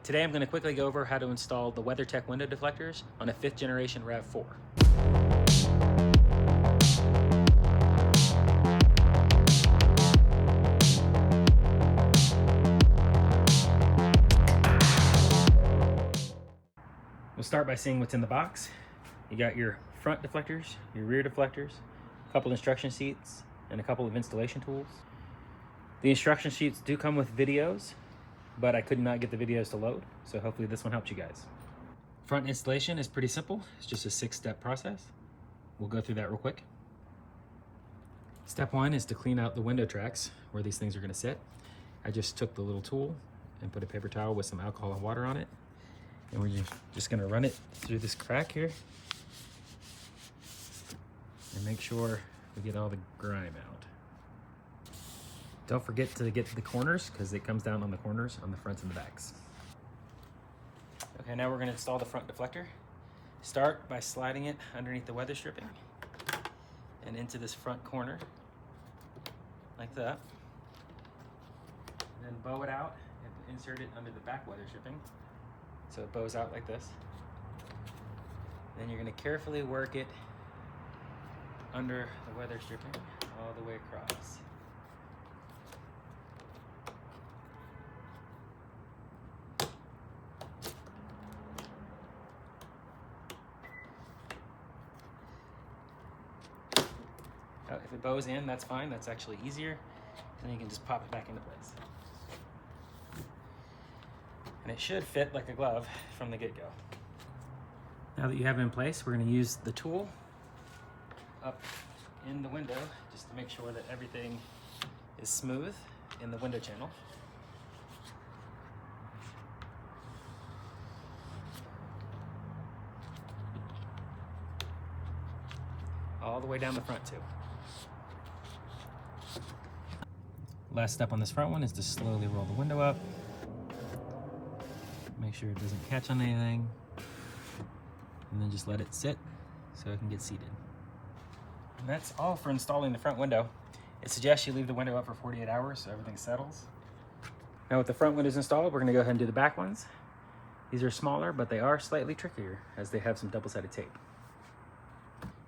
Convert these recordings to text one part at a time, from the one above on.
Today I'm going to quickly go over how to install the WeatherTech window deflectors on a 5th generation Rav4. We'll start by seeing what's in the box. You got your front deflectors, your rear deflectors, a couple instruction sheets, and a couple of installation tools. The instruction sheets do come with videos, but I could not get the videos to load, so hopefully this one helps you guys. Front installation is pretty simple. It's just a 6-step process. We'll go through that real quick. Step 1 is to clean out the window tracks where these things are going to sit. I just took the little tool and put a paper towel with some alcohol and water on it, and we're just going to run it through this crack here and make sure we get all the grime out. Don't forget to get to the corners because it comes down on the corners on the fronts and the backs. Okay, now we're going to install the front deflector. Start by sliding it underneath the weather stripping and into this front corner like that. And then bow it out and insert it under the back weather stripping so it bows out like this. Then you're going to carefully work it under the weather stripping all the way across. If it bows in, that's fine. That's actually easier. Then you can just pop it back into place. And it should fit like a glove from the get-go. Now that you have it in place, we're going to use the tool up in the window just to make sure that everything is smooth in the window channel. All the way down the front too. Last step on this front one is to slowly roll the window up. Make sure it doesn't catch on anything. And then just let it sit so it can get seated. And that's all for installing the front window. It suggests you leave the window up for 48 hours so everything settles. Now with the front windows installed, we're going to go ahead and do the back ones. These are smaller, but they are slightly trickier as they have some double-sided tape.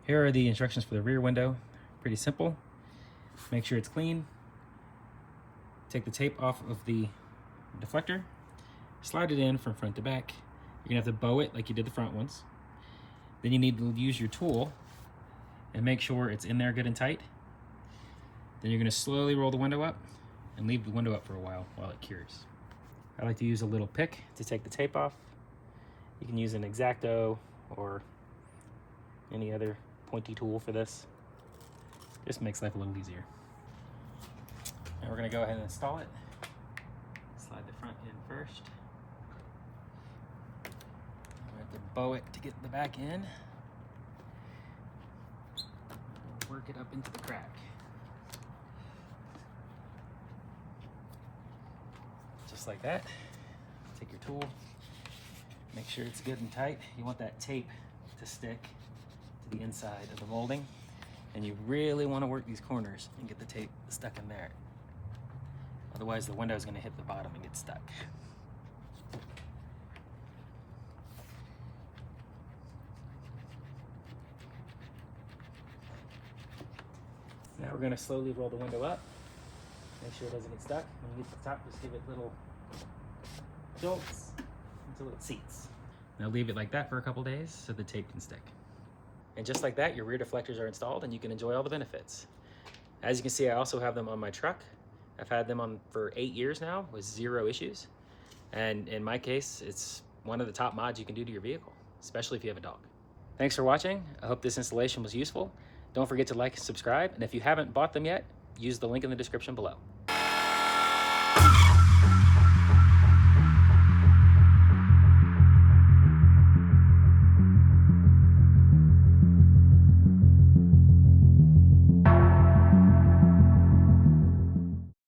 Here are the instructions for the rear window. Pretty simple. Make sure it's clean. Take the tape off of the deflector, slide it in from front to back. You're gonna have to bow it like you did the front ones. Then you need to use your tool and make sure it's in there good and tight. Then you're gonna slowly roll the window up and leave the window up for a while it cures. I like to use a little pick to take the tape off. You can use an X-Acto or any other pointy tool for this. Just makes life a little easier. Now we're going to go ahead and install it. Slide the front in first. We have to bow it to get the back in. Work it up into the crack. Just like that. Take your tool. Make sure it's good and tight. You want that tape to stick to the inside of the molding. And you really want to work these corners and get the tape stuck in there. Otherwise the window is going to hit the bottom and get stuck. Now we're going to slowly roll the window up. Make sure it doesn't get stuck. When you get to the top, just give it little jolts until it seats. Now leave it like that for a couple days so the tape can stick. And just like that, your rear deflectors are installed and you can enjoy all the benefits. As you can see, I also have them on my truck. I've had them on for 8 years now with 0 issues. And in my case, it's one of the top mods you can do to your vehicle, especially if you have a dog. Thanks for watching. I hope this installation was useful. Don't forget to like and subscribe. And if you haven't bought them yet, use the link in the description below.